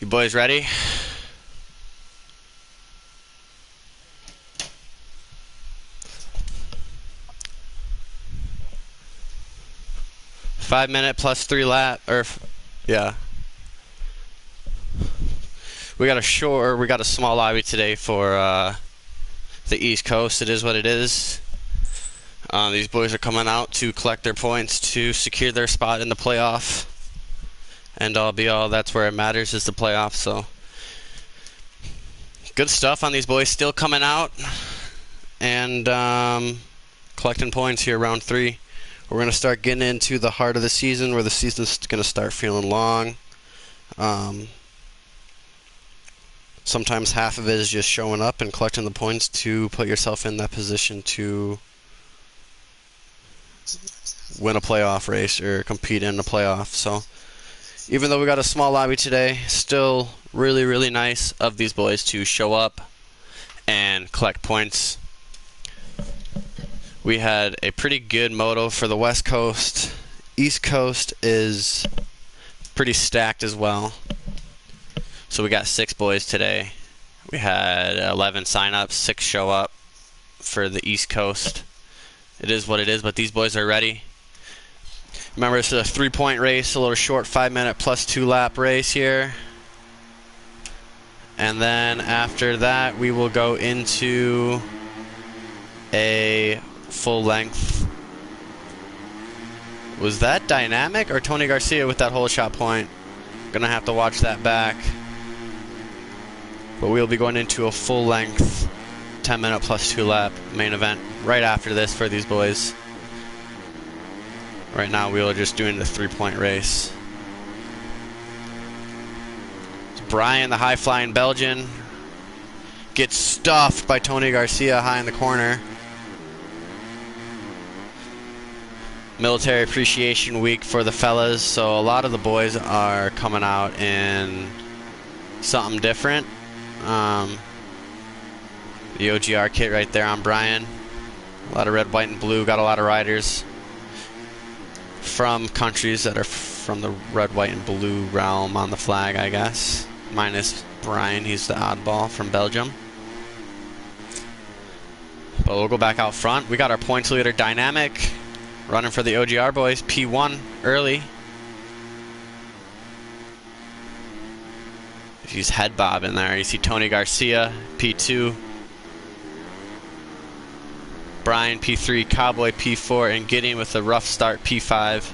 You boys ready? $5 minute plus 3 lap, or yeah. We got a small lobby today for the East Coast. It is what it is. These boys are coming out to collect their points to secure their spot in the playoff. And all be all, that's where it matters, is the playoff. So good stuff on these boys still coming out and collecting points here, round 3. We're going to start getting into the heart of the season, where the season's going to start feeling long. Sometimes half of it is just showing up and collecting the points to put yourself in that position to win a playoff race or compete in a playoff. So even though we got a small lobby today, still really, really nice of these boys to show up and collect points. We had a pretty good moto for the West Coast. East Coast is pretty stacked as well. So we got 6 boys today. We had 11 sign-ups, 6 show up for the East Coast. It is what it is, but these boys are ready. Remember, it's a 3-point race, a little short 5-minute plus 2 lap race here. And then after that, we will go into a full length. Was that Dynamic or Tony Garcia with that hole shot point? Gonna have to watch that back. But we'll be going into a full length 10-minute plus 2 lap main event right after this for these boys. Right now we are just doing the 3-point race. Brian, the high-flying Belgian, gets stuffed by Tony Garcia high in the corner. Military Appreciation Week for the fellas, so a lot of the boys are coming out in something different. The OGR kit right there on Brian. A lot of red, white, and blue. Got a lot of riders from countries that are from the red, white, and blue realm on the flag, I guess. Minus Brian, he's the oddball from Belgium. But we'll go back out front. We got our points leader, Dynamic, running for the OGR boys, P1 early. He's head bob in there. You see Tony Garcia, P2. Brian, P3, Cowboy, P4, and Gideon with a rough start, P5.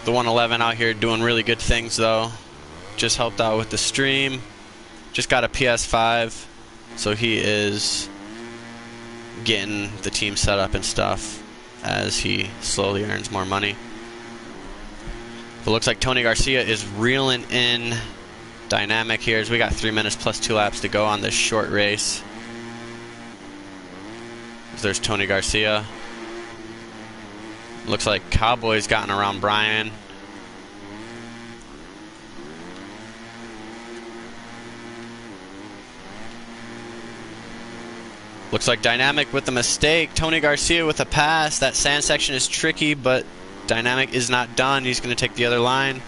The 111 out here doing really good things, though. Just helped out with the stream. Just got a PS5, so he is getting the team set up and stuff as he slowly earns more money. But looks like Tony Garcia is reeling in Dynamic here, as we got 3 minutes plus 2 laps to go on this short race. There's Tony Garcia. Looks like Cowboy's gotten around Brian. Looks like Dynamic with the mistake. Tony Garcia with a pass. That sand section is tricky, but Dynamic is not done. He's going to take the other line.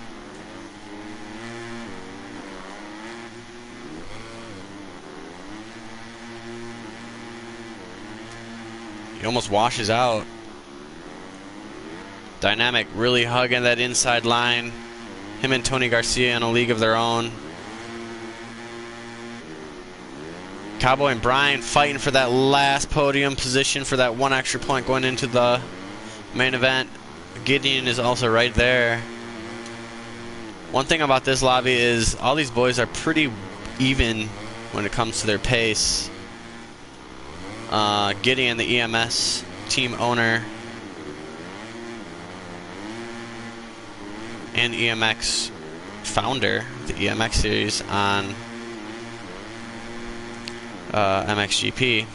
He almost washes out. Dynamic really hugging that inside line. Him and Tony Garcia in a league of their own. Cowboy and Brian fighting for that last podium position for that 1 extra point going into the main event. Gideon is also right there. One thing about this lobby is all these boys are pretty even when it comes to their pace. Gideon, the EMS team owner, and EMX founder, the EMX series on MXGP,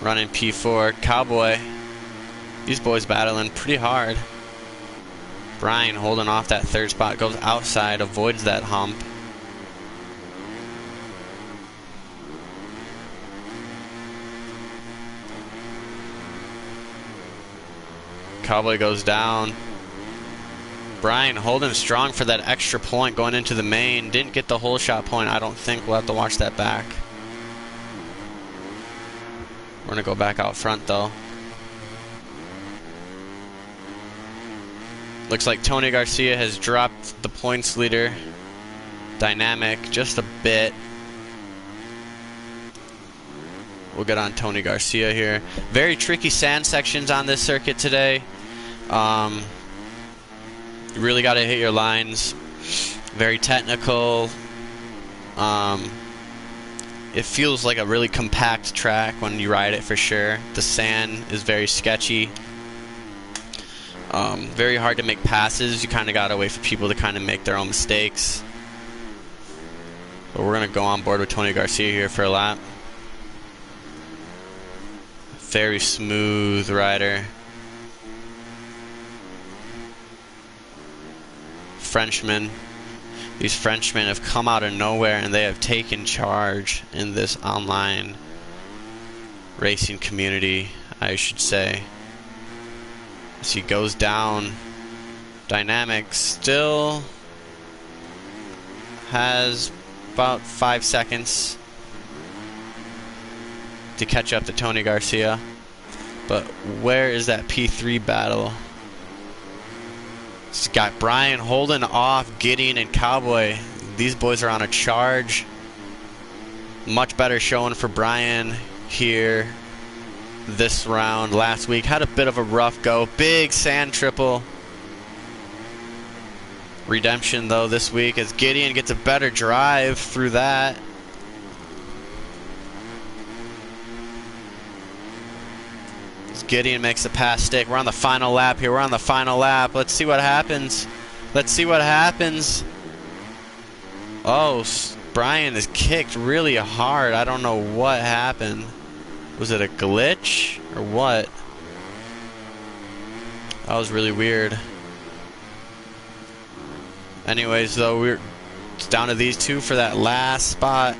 running P4. Cowboy, these boys battling pretty hard. Brian holding off that 3rd spot, goes outside, avoids that hump. Cowboy goes down. Brian holding strong for that extra point going into the main. Didn't get the whole shot point. I don't think we'll have to watch that back. We're going to go back out front though. Looks like Tony Garcia has dropped the points leader dynamic just a bit. We'll get on Tony Garcia here. Very tricky sand sections on this circuit today. You really got to hit your lines. Very technical. It feels like a really compact track when you ride it for sure. The sand is very sketchy. Very hard to make passes. You kind of got to wait for people to kind of make their own mistakes. But we're going to go on board with Tony Garcia here for a lap. Very smooth rider. Frenchmen. These Frenchmen have come out of nowhere and they have taken charge in this online racing community, I should say. As he goes down, Dynamic still has about 5 seconds to catch up to Tony Garcia. But where is that P3 battle? It's got Brian holding off Gideon and Cowboy. These boys are on a charge. Much better showing for Brian here this round. Last week had a bit of a rough go. Big sand triple. Redemption though this week as Gideon gets a better drive through that. Gideon makes the pass stick. We're on the final lap here. We're on the final lap. Let's see what happens. Let's see what happens. Oh, Brian is kicked really hard. I don't know what happened. Was it a glitch or what? That was really weird. Anyways, though, we're down to these two for that last spot.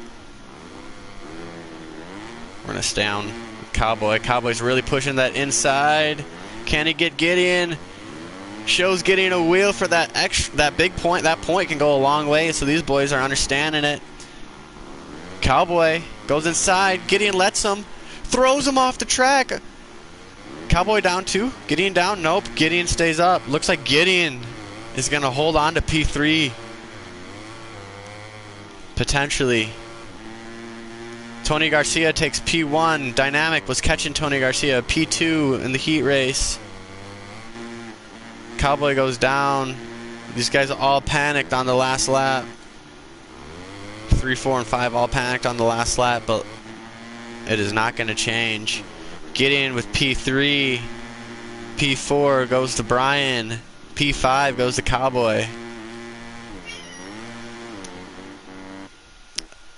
We're going to stay on Cowboy. Cowboy's really pushing that inside. Can he get Gideon? Shows Gideon a wheel for that big point. That point can go a long way, so these boys are understanding it. Cowboy goes inside. Gideon lets him. Throws him off the track. Cowboy down too. Gideon down. Nope. Gideon stays up. Looks like Gideon is going to hold on to P3. Potentially. Tony Garcia takes P1. Dynamic was catching Tony Garcia. P2 in the heat race. Cowboy goes down. These guys are all panicked on the last lap. 3, 4, and 5 all panicked on the last lap, but it is not going to change. Gideon with P3. P4 goes to Brian. P5 goes to Cowboy.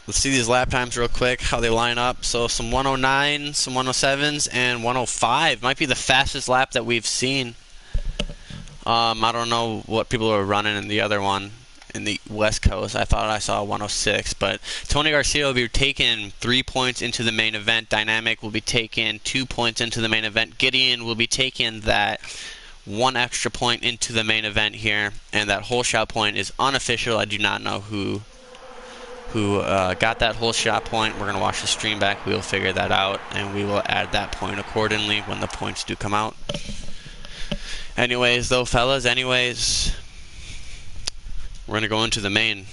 Let's see these lap times real quick, how they line up. So some 109, some 107s, and 105 might be the fastest lap that we've seen. I don't know what people are running in the other one in the West Coast. I thought I saw 106, but Tony Garcia will be taking 3 points into the main event. Dynamic will be taking 2 points into the main event. Gideon will be taking that 1 extra point into the main event here, and that whole shot point is unofficial. I do not know who got that whole shot point. We're going to watch the stream back. We'll figure that out, and we will add that point accordingly when the points do come out. Anyways, though, fellas, we're going to go into the main.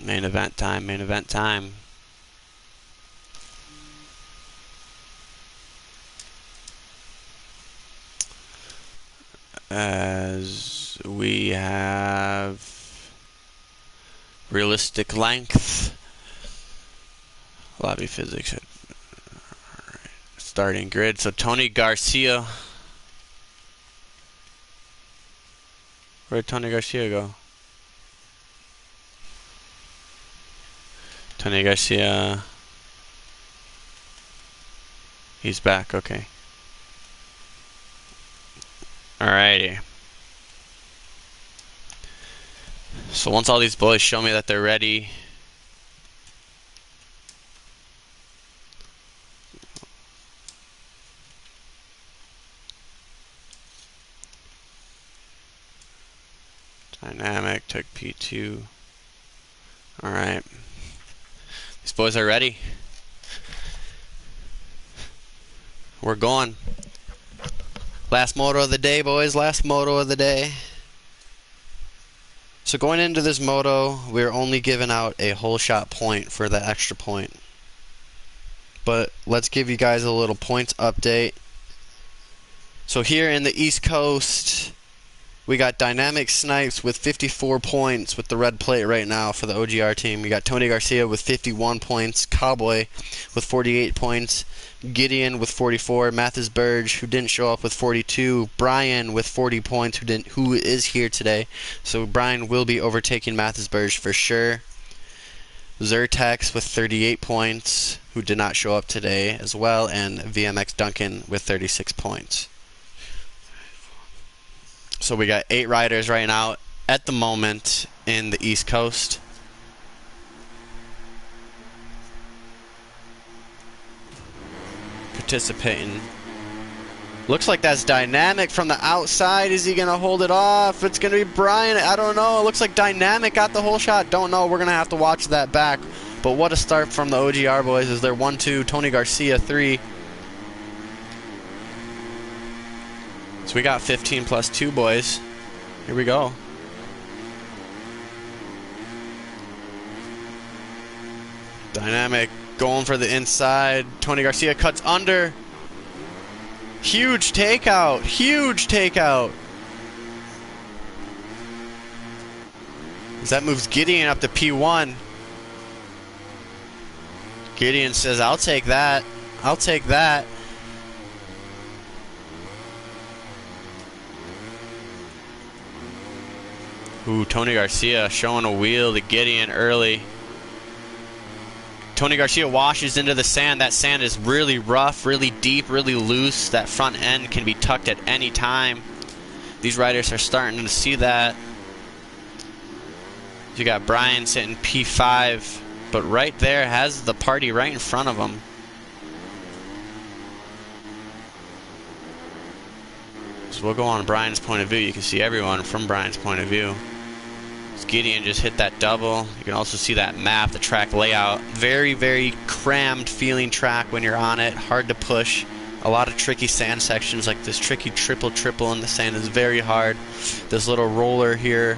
Main event time, main event time. As we have realistic length, lobby physics. All right. Starting grid. So Tony Garcia. Where'd Tony Garcia go? Tony Garcia. He's back. Okay. Alrighty. So once all these boys show me that they're ready, Dynamic took P2. Alright. These boys are ready. We're going. Last moto of the day, boys. Last moto of the day. So going into this moto, we're only giving out a whole shot point for the extra point. But let's give you guys a little points update. So here in the East Coast, we got Dynamic Snipes with 54 points with the red plate right now for the OGR team. We got Tony Garcia with 51 points, Cowboy with 48 points, Gideon with 44, Mathis Burge, who didn't show up, with 42, Brian with 40 points, who is here today. So Brian will be overtaking Mathis Burge for sure. Zertex with 38 points, who did not show up today as well, and VMX Duncan with 36 points. So we got 8 riders right now at the moment in the East Coast. Participating. Looks like that's Dynamic from the outside. Is he going to hold it off? It's going to be Brian. I don't know. It looks like Dynamic got the whole shot. Don't know. We're going to have to watch that back. But what a start from the OGR boys as they're 1-2. Tony Garcia 3. So we got 15 plus 2, boys. Here we go. Dynamic going for the inside. Tony Garcia cuts under. Huge takeout. Huge takeout. As that moves Gideon up to P1. Gideon says, I'll take that. I'll take that. Ooh, Tony Garcia showing a wheel to Gideon early. Tony Garcia washes into the sand. That sand is really rough, really deep, really loose. That front end can be tucked at any time. These riders are starting to see that. You got Brian sitting P5, but right there has the party right in front of him. So we'll go on Brian's point of view. You can see everyone from Brian's point of view. Gideon just hit that double. You can also see that map, the track layout. Very, very crammed feeling track when you're on it. Hard to push. A lot of tricky sand sections, like this tricky triple in the sand is very hard. This little roller here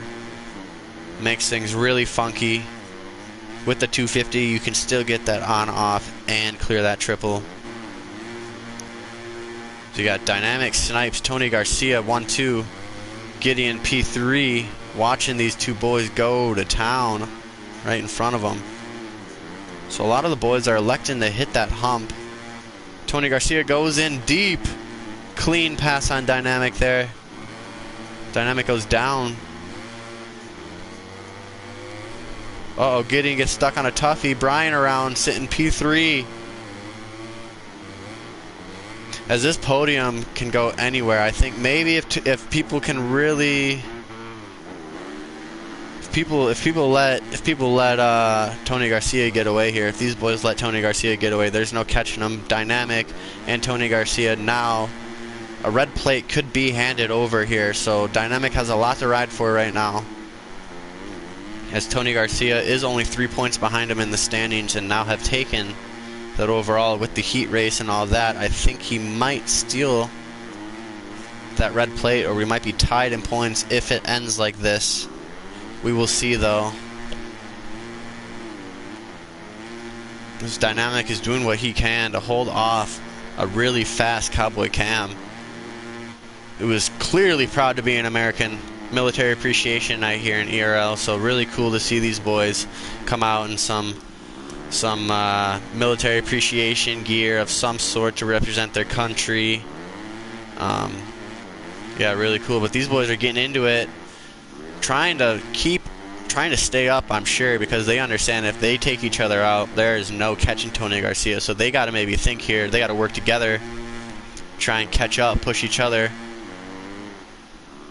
makes things really funky. With the 250, you can still get that on, off, and clear that triple. So you got Dynamic Snipes, Tony Garcia 1-2, Gideon P3. Watching these two boys go to town right in front of them. So a lot of the boys are electing to hit that hump. Tony Garcia goes in deep. Clean pass on Dynamic there. Dynamic goes down. Uh-oh, Gideon gets stuck on a toughie. Brian around sitting P3. As this podium can go anywhere, I think maybe if people can really... If people let Tony Garcia get away here, if these boys let Tony Garcia get away, there's no catching them. Dynamic and Tony Garcia now, a red plate could be handed over here, so Dynamic has a lot to ride for right now. As Tony Garcia is only 3 points behind him in the standings and now have taken that overall with the heat race and all that. I think he might steal that red plate, or we might be tied in points if it ends like this. We will see, though. This Dynamic is doing what he can to hold off a really fast Cowboy Cam. It was clearly proud to be an American. Military Appreciation Night here in ERL, so really cool to see these boys come out in some military appreciation gear of some sort to represent their country. Yeah, really cool. But these boys are getting into it, trying to stay up, I'm sure, because they understand if they take each other out, there is no catching Tony Garcia. So they got to maybe think here. They got to work together, try and catch up, push each other.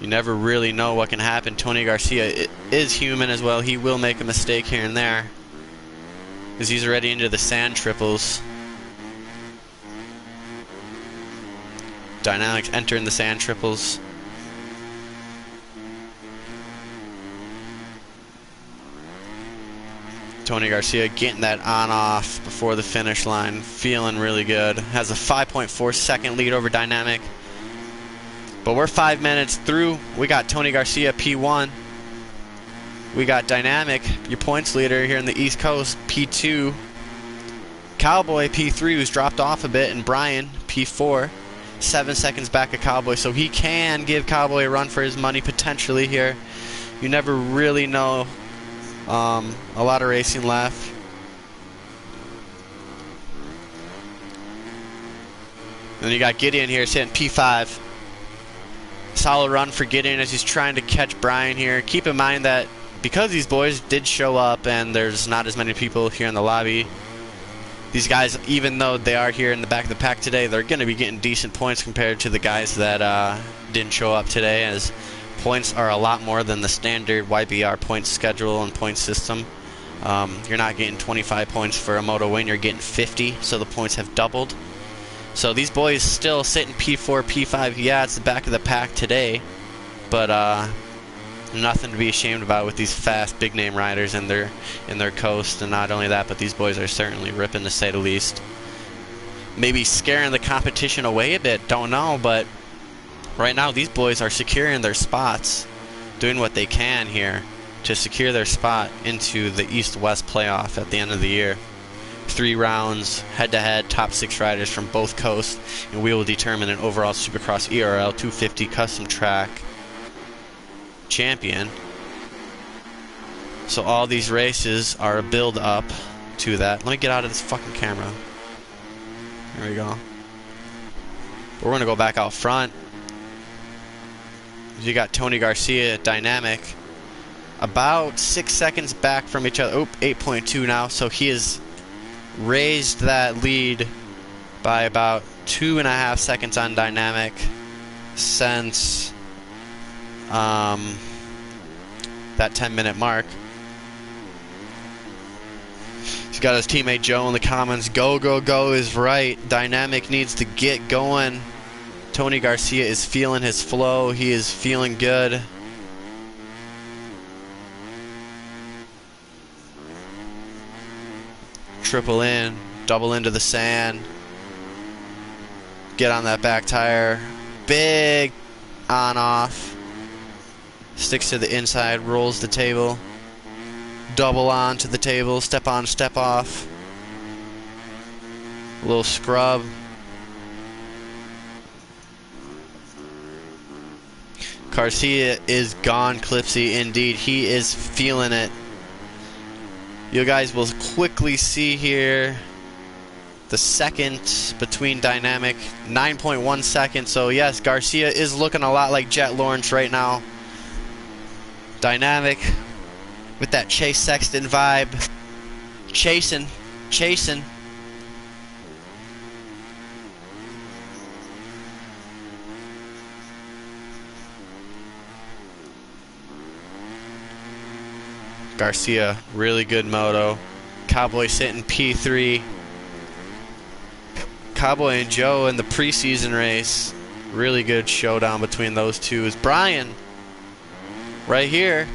You never really know what can happen. Tony Garcia is human as well. He will make a mistake here and there, because he's already into the sand triples. Dynamics entering the sand triples. Tony Garcia getting that on-off before the finish line. Feeling really good. Has a 5.4 second lead over Dynamic. But we're 5 minutes through. We got Tony Garcia P1. We got Dynamic, your points leader here in the East Coast, P2. Cowboy P3, who's dropped off a bit, and Brian P4. 7 seconds back of Cowboy, so he can give Cowboy a run for his money potentially here. You never really know. A lot of racing left. Then you got Gideon here sitting P5. Solid run for Gideon as he's trying to catch Brian here. Keep in mind that because these boys did show up and there's not as many people here in the lobby, these guys, even though they are here in the back of the pack today, they're going to be getting decent points compared to the guys that didn't show up today, as points are a lot more than the standard YBR point schedule and point system. You're not getting 25 points for a moto win, you're getting 50, so the points have doubled. So these boys still sitting P4, P5. Yeah, it's the back of the pack today, but nothing to be ashamed about with these fast big name riders in their coast. And not only that, but these boys are certainly ripping, to say the least. Maybe scaring the competition away a bit, don't know, but right now these boys are securing their spots, doing what they can here to secure their spot into the East-West playoff at the end of the year. 3 rounds, head-to-head, top 6 riders from both coasts, and we will determine an overall Supercross ERL 250 custom track champion. So all these races are a build up to that. Let me get out of this fucking camera. There we go. We're gonna go back out front. You got Tony Garcia, Dynamic, about 6 seconds back from each other. Oh, 8.2 now. So he has raised that lead by about 2.5 seconds on Dynamic since that 10-minute mark. He's got his teammate Joe in the comments. Go, go, go is right. Dynamic needs to get going. Tony Garcia is feeling his flow. He is feeling good. Triple in, double into the sand. Get on that back tire. Big on-off. Sticks to the inside, rolls the table. Double on to the table, step on, step off. A little scrub. Garcia is gone, Clipsy. Indeed, he is feeling it. You guys will quickly see here the second between Dynamic, 9.1 seconds. So yes, Garcia is looking a lot like Jet Lawrence right now. Dynamic with that Chase Sexton vibe. Chasing. Garcia, really good moto. Cowboy sitting P3. Cowboy and Joe in the preseason race. Really good showdown between those two. Is Brian right here.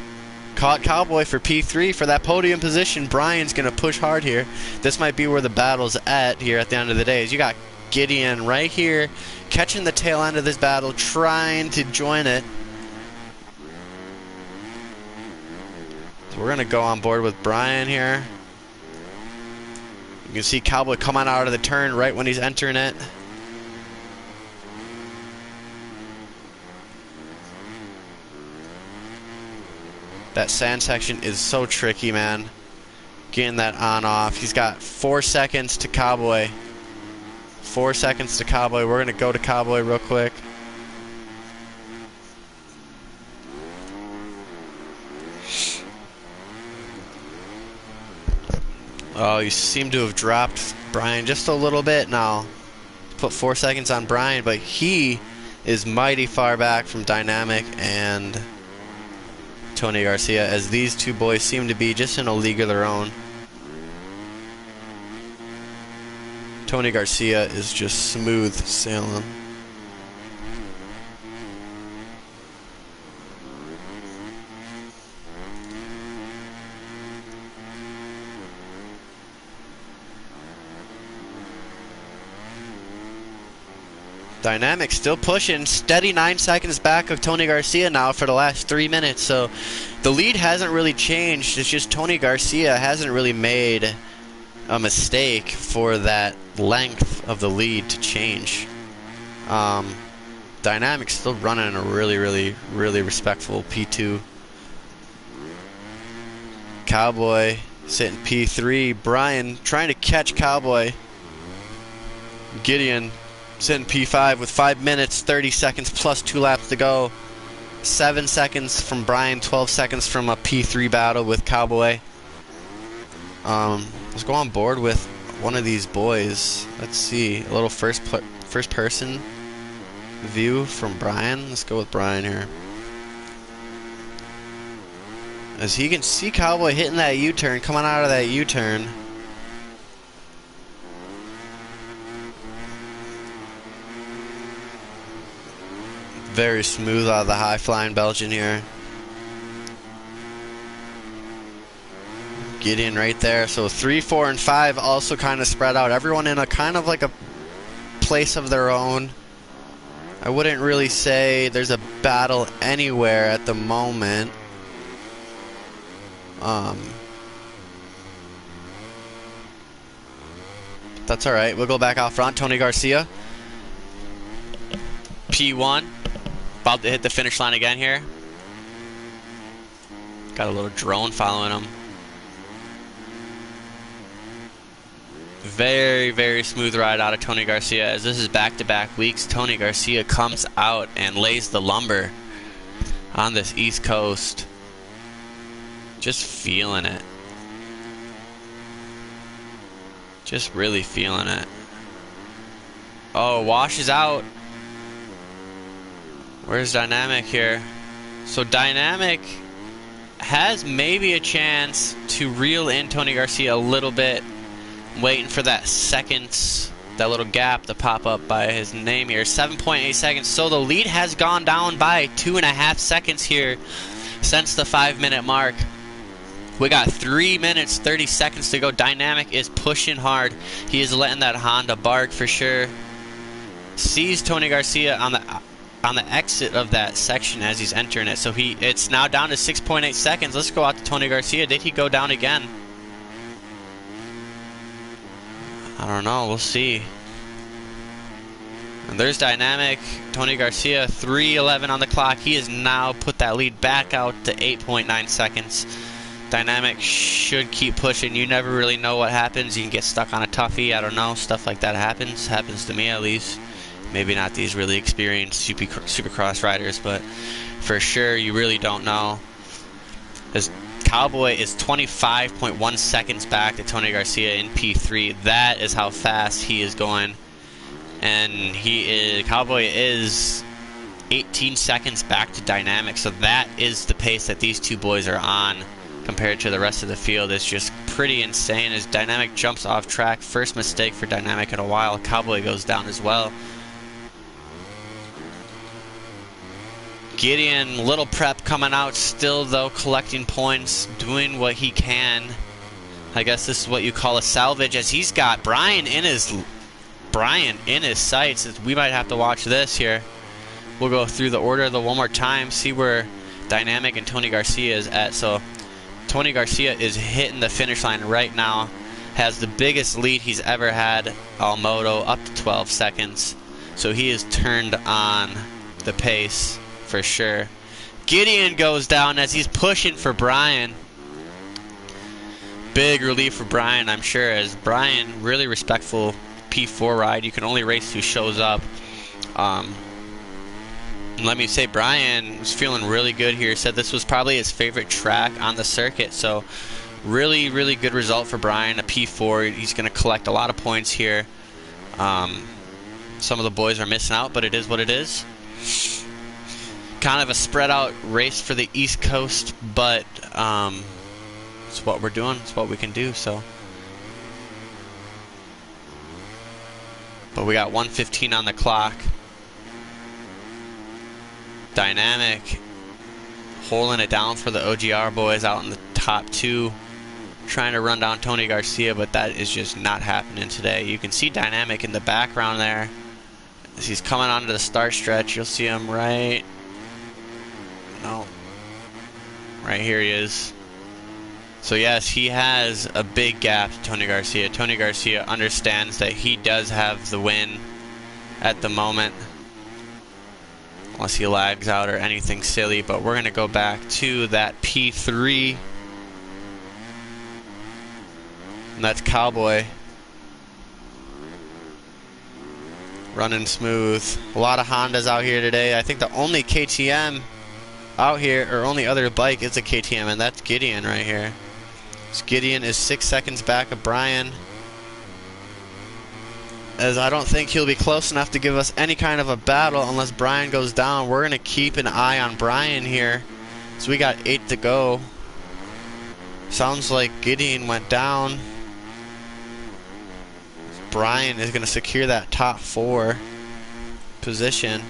Caught Cowboy for P3 for that podium position. Brian's going to push hard here. This might be where the battle's at here at the end of the day. As you got Gideon right here catching the tail end of this battle, trying to join it. So we're going to go on board with Brian here. You can see Cowboy coming out of the turn right when he's entering it. That sand section is so tricky, man. Getting that on off. He's got 4 seconds to Cowboy. 4 seconds to Cowboy. We're going to go to Cowboy real quick. Oh, you seem to have dropped Brian just a little bit now. Put 4 seconds on Brian, but he is mighty far back from Dynamic and Tony Garcia, as these two boys seem to be just in a league of their own. Tony Garcia is just smooth sailing. Dynamic still pushing, steady 9 seconds back of Tony Garcia now for the last 3 minutes. So the lead hasn't really changed. It's just Tony Garcia hasn't really made a mistake for that length of the lead to change. Dynamic's still running a really respectful P2. Cowboy sitting P3. Brian trying to catch Cowboy. Gideon sitting P5 with 5 minutes, 30 seconds plus 2 laps to go. 7 seconds from Brian, 12 seconds from a P3 battle with Cowboy. Let's go on board with one of these boys. Let's see, a little first person view from Brian. Let's go with Brian here. As he can see Cowboy hitting that U-turn, coming out of that U-turn. Very smooth out of the high-flying Belgian here. Gideon right there. So 3, 4, and 5 also kind of spread out. Everyone in a kind of like a place of their own. I wouldn't really say there's a battle anywhere at the moment. That's alright. We'll go back out front. Tony Garcia. P1. About to hit the finish line again here. Got a little drone following him. Very smooth ride out of Tony Garcia. As this is back-to-back weeks, Tony Garcia comes out and lays the lumber on this East Coast. Just feeling it. Just really feeling it. Oh, washes out. Where's Dynamic here? So Dynamic has maybe a chance to reel in Tony Garcia a little bit. Waiting for that seconds, that little gap to pop up by his name here. 7.8 seconds. So the lead has gone down by 2.5 seconds here since the 5-minute mark. We got 3 minutes, 30 seconds to go. Dynamic is pushing hard. He is letting that Honda bark for sure. Sees Tony Garcia on the exit of that section as he's entering it. So it's now down to 6.8 seconds. Let's go out to Tony Garcia. Did he go down again? I don't know. We'll see. And there's Dynamic. Tony Garcia, 3:11 on the clock. He has now put that lead back out to 8.9 seconds. Dynamic should keep pushing. You never really know what happens. You can get stuck on a toughie. I don't know. Stuff like that happens. Happens to me at least. Maybe not these really experienced supercross riders, but for sure you really don't know. As Cowboy is 25.1 seconds back to Tony Garcia in P3. That is how fast he is going. And Cowboy is 18 seconds back to Dynamic. So that is the pace that these two boys are on compared to the rest of the field. It's just pretty insane as Dynamic jumps off track. First mistake for Dynamic in a while. Cowboy goes down as well. Gideon, little prep coming out still though, collecting points, doing what he can. I guess this is what you call a salvage as he's got Brian in his sights. We might have to watch this here. We'll go through the order of the one more time, see where Dynamic and Tony Garcia is at. So Tony Garcia is hitting the finish line right now. Has the biggest lead he's ever had all moto, up to 12 seconds. So he has turned on the pace for sure. Gideon goes down as he's pushing for Brian. Big relief for Brian, I'm sure, as Brian, really respectful P4 ride. You can only race who shows up. Let me say, Brian was feeling really good here. Said this was probably his favorite track on the circuit. So really good result for Brian. A P4. He's going to collect a lot of points here. Some of the boys are missing out, but it is what it is. Kind of a spread out race for the East Coast, but it's what we're doing. It's what we can do. So, but we got 1:15 on the clock. Dynamic holding it down for the OGR boys out in the top two, trying to run down Tony Garcia, but that is just not happening today. You can see Dynamic in the background there as he's coming onto the start stretch. You'll see him right here he is. So yes, he has a big gap to Tony Garcia. Tony Garcia understands that he does have the win at the moment, unless he lags out or anything silly. But we're going to go back to that P3. And that's Cowboy. Running smooth. A lot of Hondas out here today. I think the only KTM out here, or only other bike, is a KTM, and that's Gideon right here. So Gideon is 6 seconds back of Brian, as I don't think he'll be close enough to give us any kind of a battle unless Brian goes down. We're going to keep an eye on Brian here. So we got 8 to go. Sounds like Gideon went down. Brian is going to secure that top 4 position.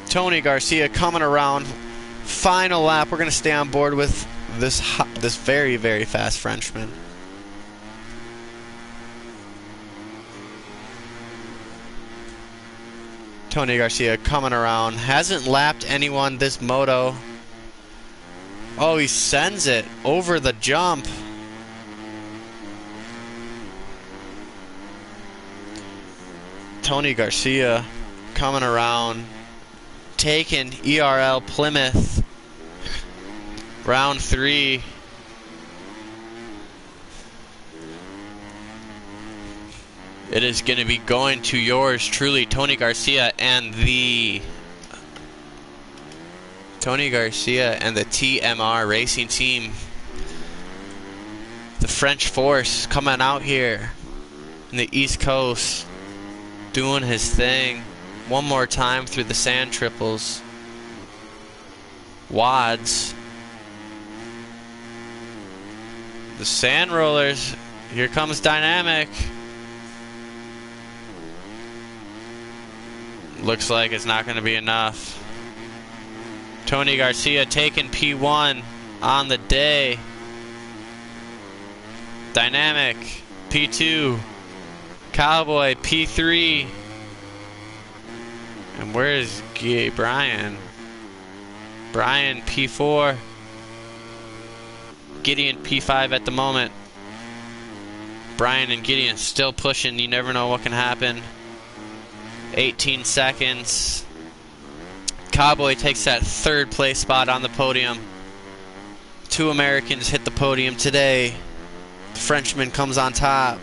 Tony Garcia coming around. Final lap. We're going to stay on board with this very, very fast Frenchman. Tony Garcia coming around. Hasn't lapped anyone this moto. Oh, he sends it over the jump. Tony Garcia coming around, taking ERL Plymouth. Round 3. It is going to be going to yours truly, Tony Garcia and the TMR Racing Team. The French Force coming out here in the East Coast, doing his thing. One more time through the sand triples. Wads. The sand rollers. Here comes Dynamic. Looks like it's not going to be enough. Tony Garcia taking P1 on the day. Dynamic P2. Cowboy P3. And where is Brian? Brian P4. Gideon P5 at the moment. Brian and Gideon still pushing. You never know what can happen. 18 seconds. Cowboy takes that 3rd place spot on the podium. 2 Americans hit the podium today. The Frenchman comes on top.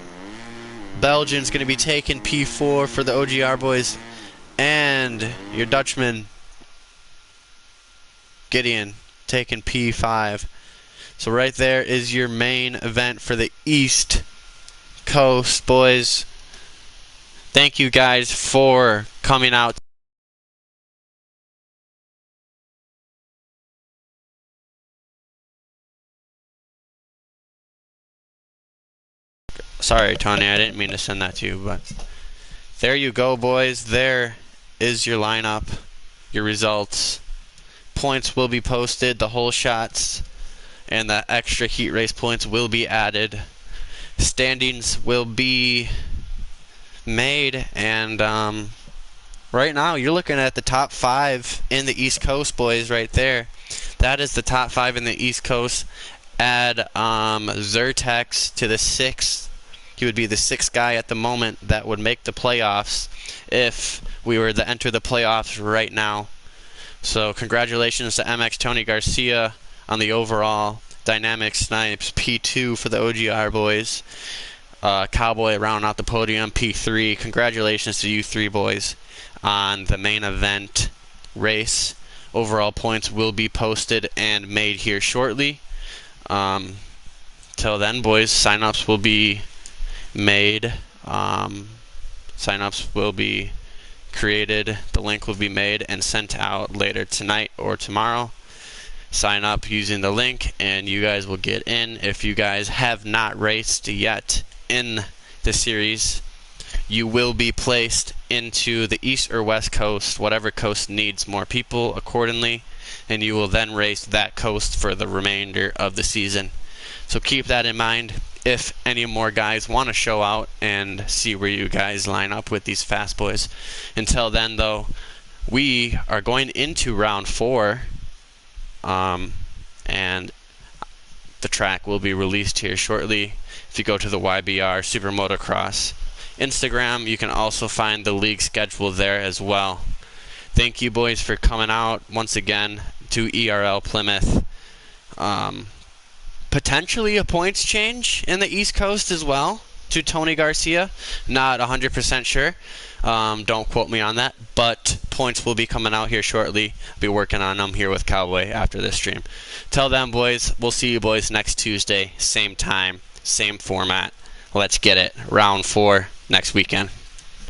Belgian's going to be taking P4 for the OGR boys. And your Dutchman, Gideon, taking P5. So right there is your main event for the East Coast, boys. Thank you guys for coming out. Sorry, Tony, I didn't mean to send that to you, but there you go, boys. There is your lineup, your results. Points will be posted, the whole shots, and the extra heat race points will be added. Standings will be made, and right now you're looking at the top 5 in the East Coast, boys, right there. That is the top 5 in the East Coast. Add Zertex to the 6th. He would be the 6th guy at the moment that would make the playoffs if we were to enter the playoffs right now. So congratulations to MX Tony Garcia on the overall. Dynamic Snipes P2 for the OGR boys. Cowboy rounding out the podium, P3. Congratulations to you 3 boys on the main event race. Overall points will be posted and made here shortly. Till then, boys, sign-ups will be made. Sign-ups will be created. The link will be made and sent out later tonight or tomorrow. Sign up using the link and you guys will get in. If you guys have not raced yet in the series, you will be placed into the East or West Coast, whatever coast needs more people accordingly, and you will then race that coast for the remainder of the season. So keep that in mind. if any more guys want to show out and see where you guys line up with these fast boys. Until then, though, we are going into round 4, and the track will be released here shortly. If you go to the YBR Super Motocross Instagram, you can also find the league schedule there as well. Thank you, boys, for coming out once again to ERL Plymouth. Potentially a points change in the East Coast as well to Tony Garcia. Not 100% sure. Don't quote me on that, but points will be coming out here shortly. I'll be working on them here with Cowboy after this stream. Till then, boys, we'll see you boys next Tuesday, same time, same format. Let's get it. Round 4 next weekend.